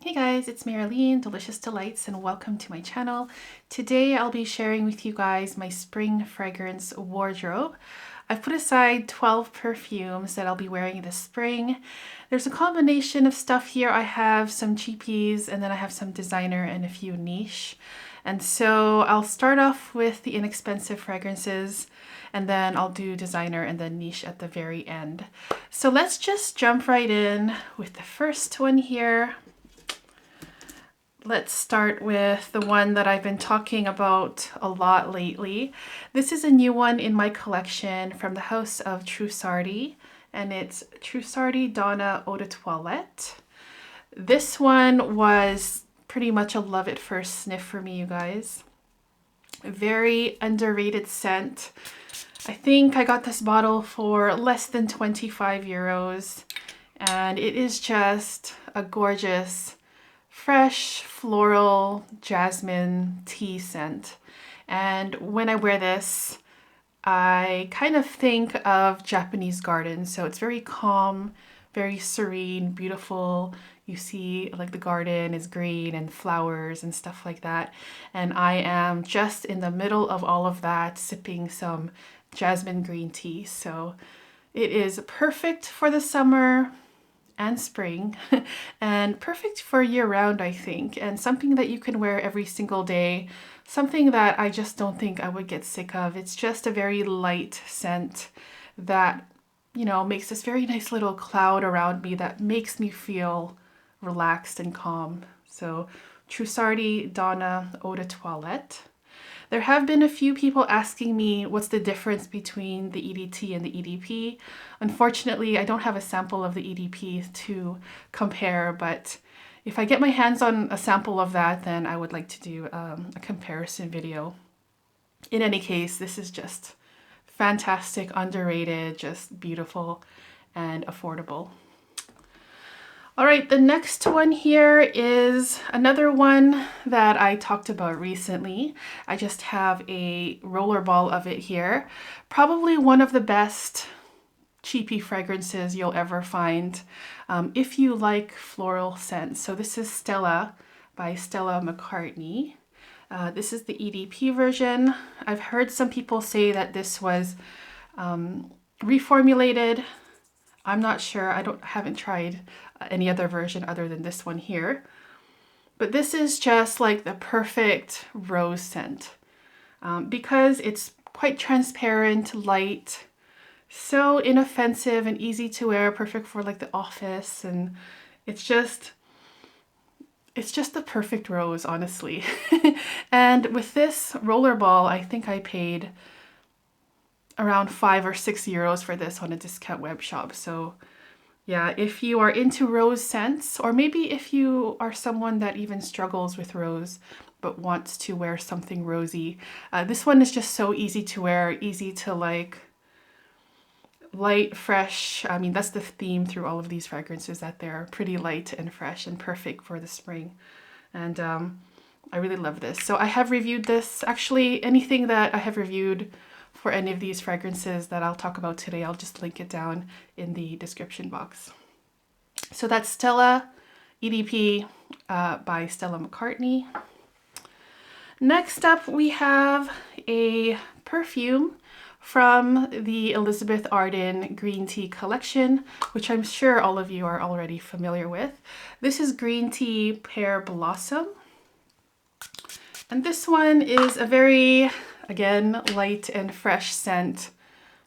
Hey guys, it's Marilyn, Delicious Delights, and welcome to my channel. Today I'll be sharing with you guys my spring fragrance wardrobe. I've put aside 12 perfumes that I'll be wearing this spring. There's a combination of stuff here. I have some cheapies and then I have some designer and a few niche. And so I'll start off with the inexpensive fragrances and then I'll do designer and then niche at the very end. So let's just jump right in with the first one here. Let's start with the one that I've been talking about a lot lately. This is a new one in my collection from the house of Trussardi, and it's Trussardi Donna Eau de Toilette. This one was pretty much a love at first sniff for me, you guys. A very underrated scent. I think I got this bottle for less than 25 euros, and it is just a gorgeous fresh floral jasmine tea scent. And when I wear this, I kind of think of Japanese gardens. So it's very calm, very serene, beautiful. You see like the garden is green and flowers and stuff like that. And I am just in the middle of all of that, sipping some jasmine green tea. So it is perfect for the summer and spring and perfect for year-round, I think, and something that you can wear every single day, something that I just don't think I would get sick of. It's just a very light scent that, you know, makes this very nice little cloud around me that makes me feel relaxed and calm. So Trussardi Donna Eau de Toilette. There have been a few people asking me what's the difference between the EDT and the EDP. Unfortunately, I don't have a sample of the EDP to compare, but if I get my hands on a sample of that, then I would like to do a comparison video. In any case, this is just fantastic, underrated, just beautiful and affordable. All right, the next one here is another one that I talked about recently. I just have a roller ball of it here. Probably one of the best cheapy fragrances you'll ever find if you like floral scents. So this is Stella by Stella McCartney. This is the EDP version. I've heard some people say that this was reformulated. I'm not sure. haven't tried any other version other than this one here. But this is just like the perfect rose scent because it's quite transparent, light, so inoffensive and easy to wear, perfect for like the office, and it's just the perfect rose, honestly. And with this rollerball, I think I paid around 5 or 6 euros for this on a discount web shop. So yeah, if you are into rose scents, or maybe if you are someone that even struggles with rose but wants to wear something rosy, this one is just so easy to wear, easy to like, light, fresh. I mean, that's the theme through all of these fragrances, that they're pretty light and fresh and perfect for the spring. And I really love this. So I have reviewed this. Actually, anything that I have reviewed for any of these fragrances that I'll talk about today, I'll just link it down in the description box. So that's Stella EDP by Stella McCartney. Next up, we have a perfume from the Elizabeth Arden Green Tea collection, which I'm sure all of you are already familiar with. This is Green Tea Pear Blossom. And this one is a very, again, light and fresh scent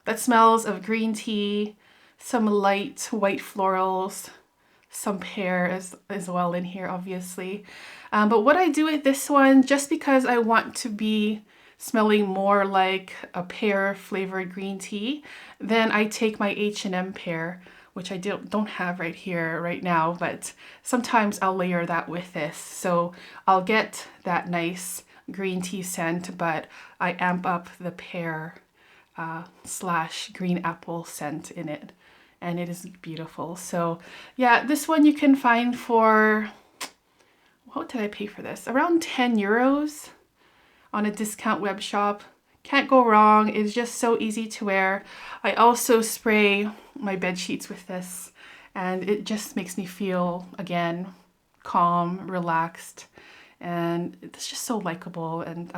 that smells of green tea, some light white florals, some pear as well in here, obviously. But what I do with this one, just because I want to be smelling more like a pear flavored green tea, then I take my H&M pear, which I don't have right here right now, but sometimes I'll layer that with this. So I'll get that nice green tea scent, but I amp up the pear slash green apple scent in it, and it is beautiful. So yeah, this one you can find for, what did I pay for this? Around 10 euros on a discount web shop. Can't go wrong. It's just so easy to wear. I also spray my bed sheets with this, and it just makes me feel, again, calm, relaxed, and it's just so likable, and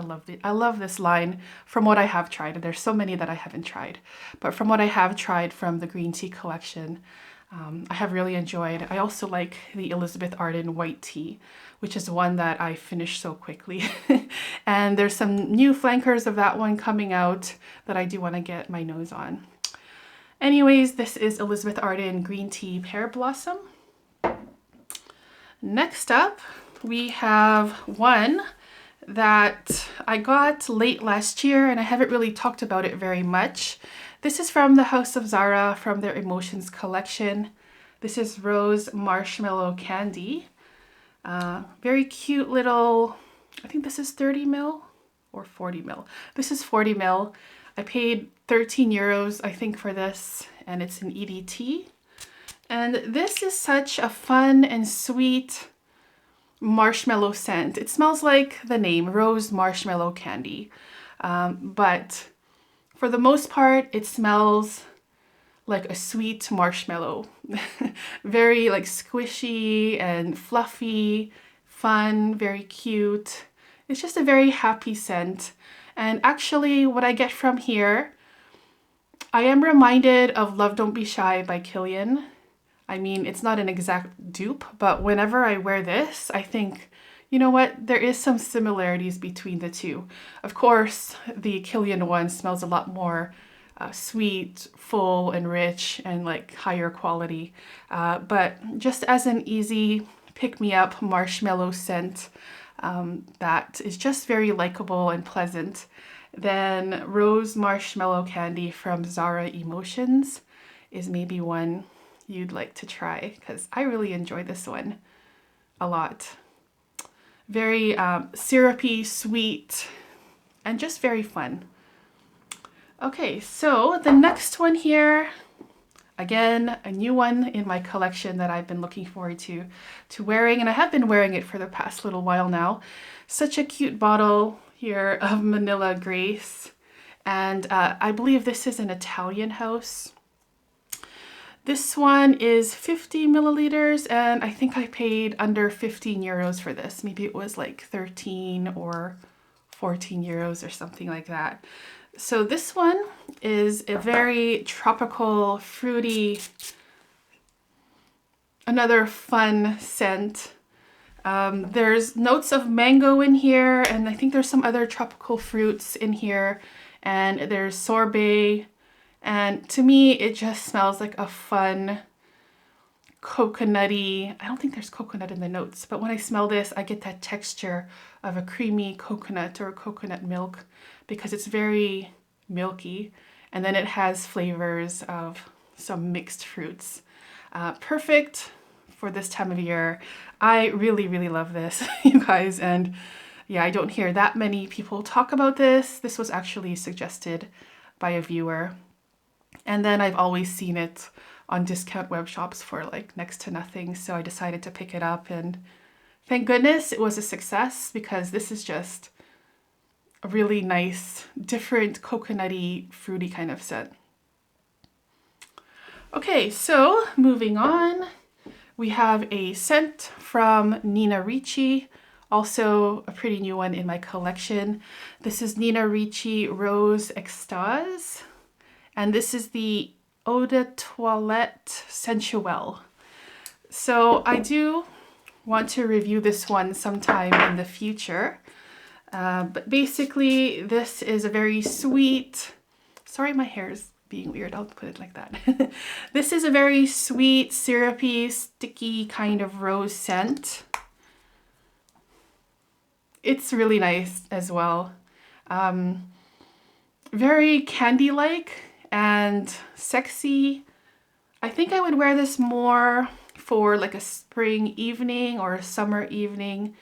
I love this line from what I have tried. And there's so many that I haven't tried, but from what I have tried from the green tea collection, I have really enjoyed. I also like the Elizabeth Arden white tea, which is one that I finished so quickly. And there's some new flankers of that one coming out that I do want to get my nose on. Anyways, this is Elizabeth Arden Green Tea Pear Blossom. Next up, we have one that I got late last year and I haven't really talked about it very much. This is from the House of Zara from their Emotions collection. This is Rose Marshmallow Candy. Very cute little, I think this is 30 ml or 40 ml. This is 40 ml. I paid 13 euros, I think, for this, and it's an EDT. And this is such a fun and sweet marshmallow scent. It smells like the name, Rose Marshmallow Candy. But for the most part, it smells like a sweet marshmallow. Very like squishy and fluffy, fun, very cute. It's just a very happy scent. And actually what I get from here, I am reminded of Love Don't Be Shy by Kilian. I mean, it's not an exact dupe, but whenever I wear this, I think, you know what, there is some similarities between the two. Of course, the Kilian one smells a lot more sweet, full, and rich, and like higher quality. But just as an easy pick-me-up marshmallow scent that is just very likable and pleasant, then Rose Marshmallow Candy from Zara Emotions is maybe one you'd like to try, because I really enjoy this one a lot. Very syrupy, sweet, and just very fun. Okay, so the next one here, again, a new one in my collection that I've been looking forward to wearing, and I have been wearing it for the past little while now. Such a cute bottle here of Manila Grace, and I believe this is an Italian house. This one is 50 milliliters, and I think I paid under 15 euros for this. Maybe it was like 13 or 14 euros or something like that. So this one is a very tropical, fruity, another fun scent. There's notes of mango in here, and I think there's some other tropical fruits in here, and there's sorbet. And to me, it just smells like a fun, coconutty, I don't think there's coconut in the notes, but when I smell this, I get that texture of a creamy coconut or coconut milk, because it's very milky. And then it has flavors of some mixed fruits. Perfect for this time of year. I really, really love this, you guys. And yeah, I don't hear that many people talk about this. This was actually suggested by a viewer. And then I've always seen it on discount web shops for like next to nothing. So I decided to pick it up, and thank goodness it was a success, because this is just a really nice, different coconutty, fruity kind of scent. Okay, so moving on, we have a scent from Nina Ricci, also a pretty new one in my collection. This is Nina Ricci Rose Extase. And this is the Eau de Toilette Sensuelle. So I do want to review this one sometime in the future. But basically, this is a very sweet, sorry, my hair is being weird, I'll put it like that. This is a very sweet, syrupy, sticky kind of rose scent. It's really nice as well. Very candy-like and sexy. I think I would wear this more for like a spring evening or a summer evening,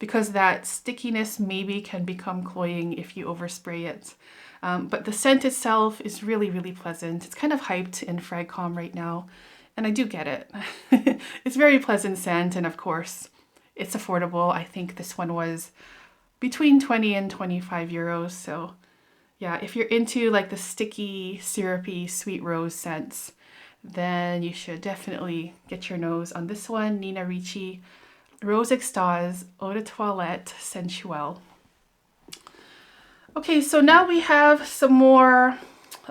because that stickiness maybe can become cloying if you overspray it. But the scent itself is really, really pleasant. It's kind of hyped in Fragcom right now, and I do get it. It's very pleasant scent, and of course, it's affordable. I think this one was between 20 and 25 euros, so yeah, if you're into like the sticky, syrupy, sweet rose scents, then you should definitely get your nose on this one, Nina Ricci Rose Extase Eau de Toilette Sensuelle. Okay, so now we have some more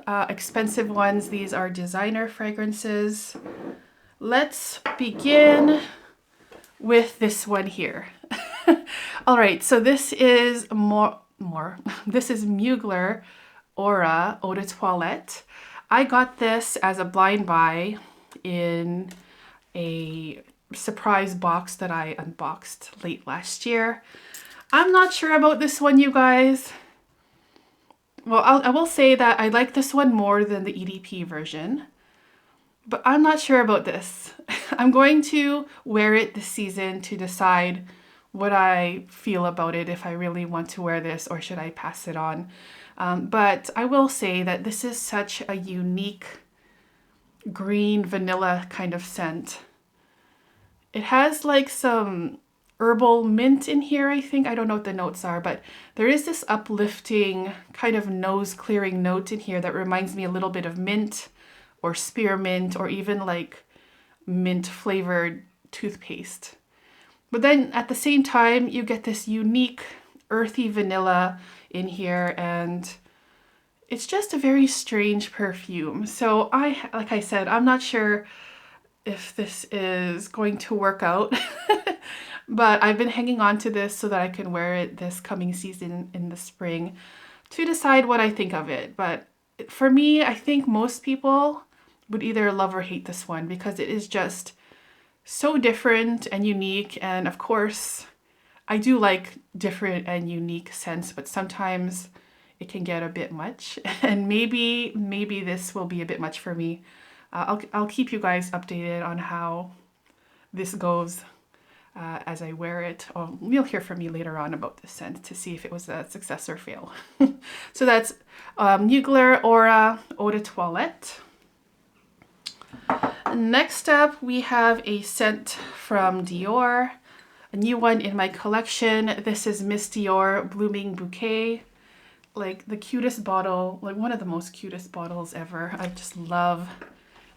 expensive ones. These are designer fragrances. Let's begin with this one here. All right, so this is this is Mugler Aura Eau de Toilette. I got this as a blind buy in a surprise box that I unboxed late last year. I'm not sure about this one, you guys. Well, I will say that I like this one more than the EDP version, but I'm not sure about this. I'm going to wear it this season to decide what I feel about it, if I really want to wear this or should I pass it on. But I will say that this is such a unique green vanilla kind of scent. It has like some herbal mint in here, I think. I don't know what the notes are, but there is this uplifting kind of nose clearing note in here that reminds me a little bit of mint or spearmint or even like mint flavored toothpaste. But then at the same time, you get this unique earthy vanilla in here, and it's just a very strange perfume. So like I said, I'm not sure if this is going to work out, but I've been hanging on to this so that I can wear it this coming season in the spring to decide what I think of it. But for me, I think most people would either love or hate this one because it is just so different and unique. And of course, I do like different and unique scents, but sometimes it can get a bit much, and maybe this will be a bit much for me. I'll keep you guys updated on how this goes as I wear it. Oh, you'll hear from me later on about this scent to see if it was a success or fail. So that's Mugler Aura Eau de Toilette. Next up, we have a scent from Dior, a new one in my collection. This is Miss Dior Blooming Bouquet. Like the cutest bottle, like one of the most cutest bottles ever. I just love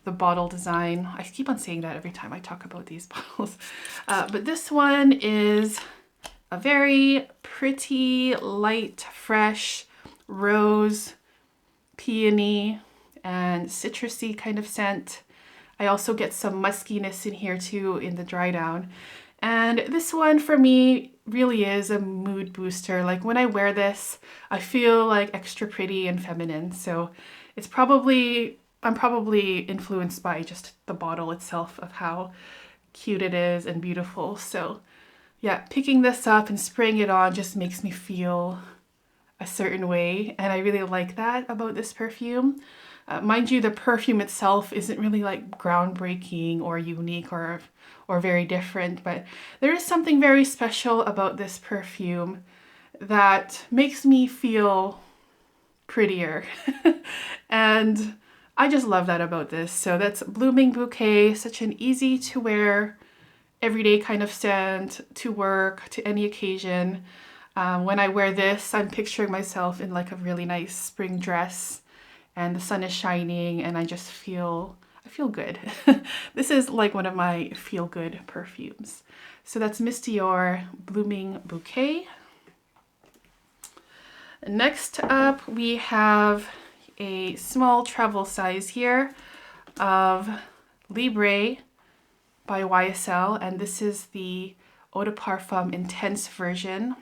the bottle design. I keep on saying that every time I talk about these bottles. But this one is a very pretty, light, fresh, rose, peony, and citrusy kind of scent. I also get some muskiness in here too in the dry down. And this one for me really is a mood booster. Like when I wear this, I feel like extra pretty and feminine. So it's I'm probably influenced by just the bottle itself of how cute it is and beautiful. So yeah, picking this up and spraying it on just makes me feel a certain way. And I really like that about this perfume. Mind you, the perfume itself isn't really like groundbreaking or unique or very different, but there is something very special about this perfume that makes me feel prettier. And I just love that about this. So that's Blooming Bouquet, such an easy to wear, everyday kind of scent to work, to any occasion. When I wear this, I'm picturing myself in like a really nice spring dress and the sun is shining and I feel good. This is like one of my feel good perfumes. So that's Miss Dior Blooming Bouquet. Next up, we have a small travel size here of Libre by YSL, and this is the Eau de Parfum Intense version.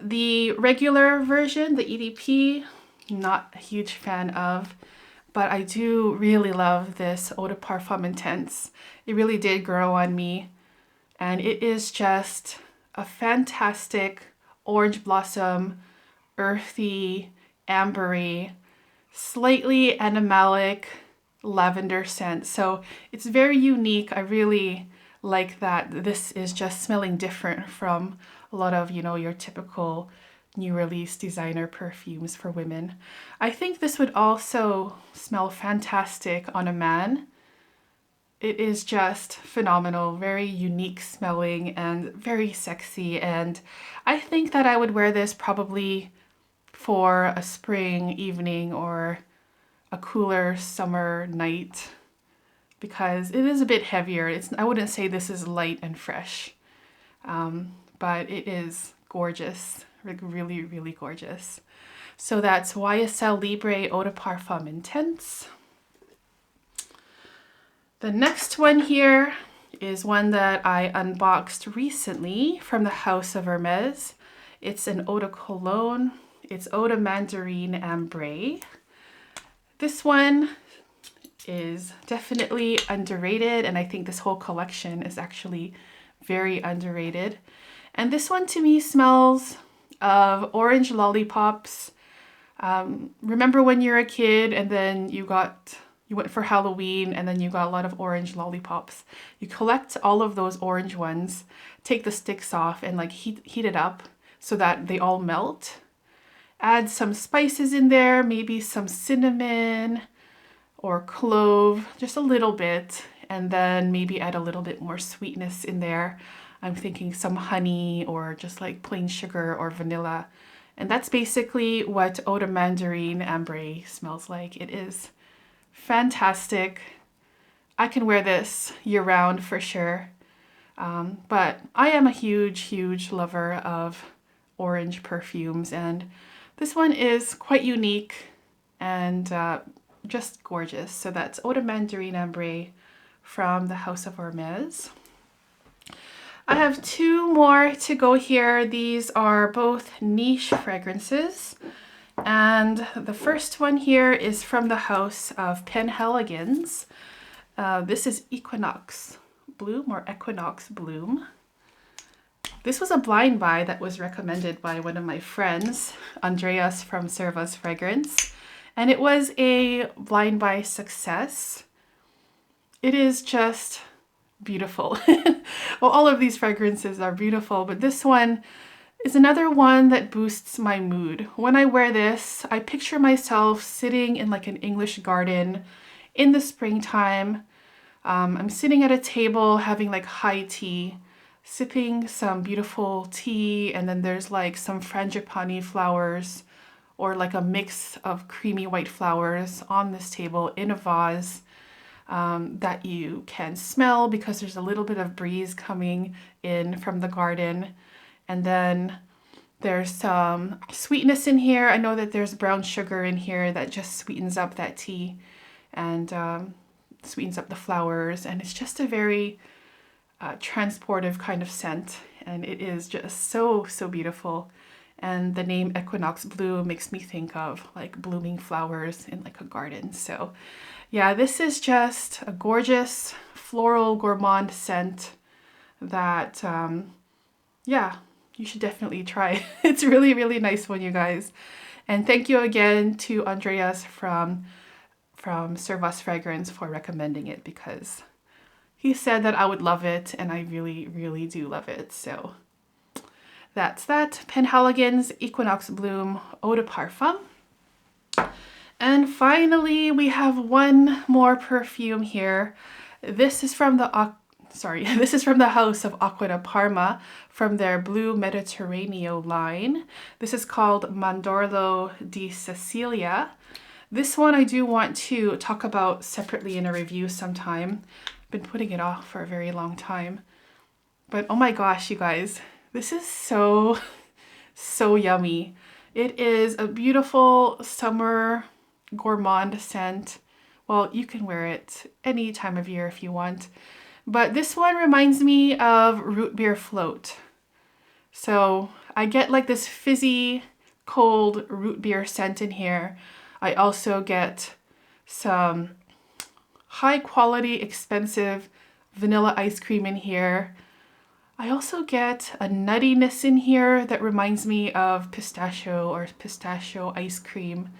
The regular version, the EDP, not a huge fan of, but I do really love this Eau de Parfum Intense. It really did grow on me, and it is just a fantastic orange blossom, earthy, ambery, slightly animalic lavender scent. So it's very unique. I really like that this is just smelling different from a lot of, your typical new release designer perfumes for women. I think this would also smell fantastic on a man. It is just phenomenal, very unique smelling and very sexy. And I think that I would wear this probably for a spring evening or a cooler summer night because it is a bit heavier. I wouldn't say this is light and fresh, but it is gorgeous, like really, really gorgeous. So that's YSL Libre Eau de Parfum Intense. The next one here is one that I unboxed recently from the House of Hermes. It's an Eau de Cologne. It's Eau de Mandarine Ambree. This one is definitely underrated, and I think this whole collection is actually very underrated. And this one to me smells of orange lollipops. Remember when you're a kid and then you went for Halloween and then you got a lot of orange lollipops. You collect all of those orange ones, take the sticks off and like heat it up so that they all melt. Add some spices in there, maybe some cinnamon or clove, just a little bit, and then maybe add a little bit more sweetness in there. I'm thinking some honey or just like plain sugar or vanilla. And that's basically what Eau de Mandarine Ambree smells like. It is fantastic. I can wear this year round for sure. But I am a huge, huge lover of orange perfumes, and this one is quite unique and just gorgeous. So that's Eau de Mandarine Ambree from the House of Hermes. I have two more to go here. These are both niche fragrances. And the first one here is from the house of Penhaligons. This is Equinox Bloom or Equinox Bloom. This was a blind buy that was recommended by one of my friends, Andreas from Serva's Fragrance. And it was a blind buy success. It is just beautiful. Well, all of these fragrances are beautiful, but this one is another one that boosts my mood. When I wear this, I picture myself sitting in like an English garden in the springtime. I'm sitting at a table having like high tea, sipping some beautiful tea, and then there's like some frangipani flowers or like a mix of creamy white flowers on this table in a vase. That you can smell because there's a little bit of breeze coming in from the garden. And then there's some sweetness in here. I know that there's brown sugar in here that just sweetens up that tea and sweetens up the flowers. And it's just a very transportive kind of scent. And it is just so, so beautiful. And the name Equinox Bloom makes me think of like blooming flowers in like a garden. So yeah, this is just a gorgeous floral gourmand scent that, yeah, you should definitely try. It's really, really nice one, you guys. And thank you again to Andreas from Serva's Fragrance for recommending it, because he said that I would love it, and I really, really do love it. So that's that. Penhaligon's Equinox Bloom Eau de Parfum. And finally, we have one more perfume here. This is from the House of Acqua de Parma from their Blue Mediterraneo line. This is called Mandorlo di Sicilia. This one I do want to talk about separately in a review sometime. I've been putting it off for a very long time. But oh my gosh, you guys, this is so, so yummy. It is a beautiful summer gourmand scent. Well, you can wear it any time of year if you want. But this one reminds me of root beer float. So I get like this fizzy, cold root beer scent in here. I also get some high quality, expensive vanilla ice cream in here. I also get a nuttiness in here that reminds me of pistachio or pistachio ice cream.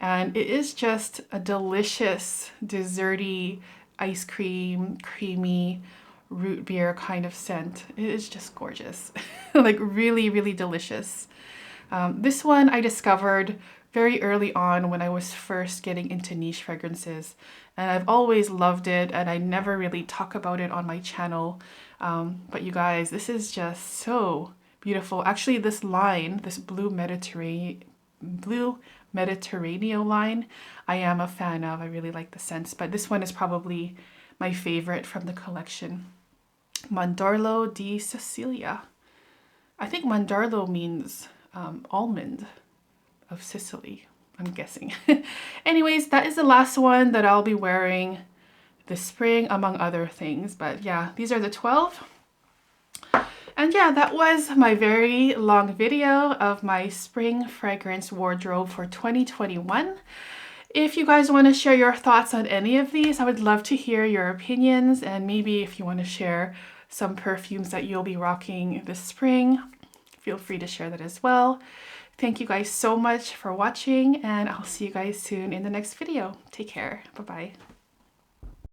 And it is just a delicious, desserty, ice cream, creamy root beer kind of scent. It is just gorgeous. Like really, really delicious. This one I discovered very early on when I was first getting into niche fragrances. And I've always loved it, and I never really talk about it on my channel. But you guys, this is just so beautiful. Actually, this line, this Blue Mediterranean line, I am a fan of. I really like the scents, but this one is probably my favorite from the collection. Mandorlo di Sicilia. I think Mandorlo means almond of Sicily, I'm guessing. Anyways, that is the last one that I'll be wearing this spring, among other things. But yeah, these are the 12. And yeah, that was my very long video of my spring fragrance wardrobe for 2021. If you guys want to share your thoughts on any of these, I would love to hear your opinions, and maybe if you want to share some perfumes that you'll be rocking this spring, feel free to share that as well. Thank you guys so much for watching, and I'll see you guys soon in the next video. Take care. Bye-bye.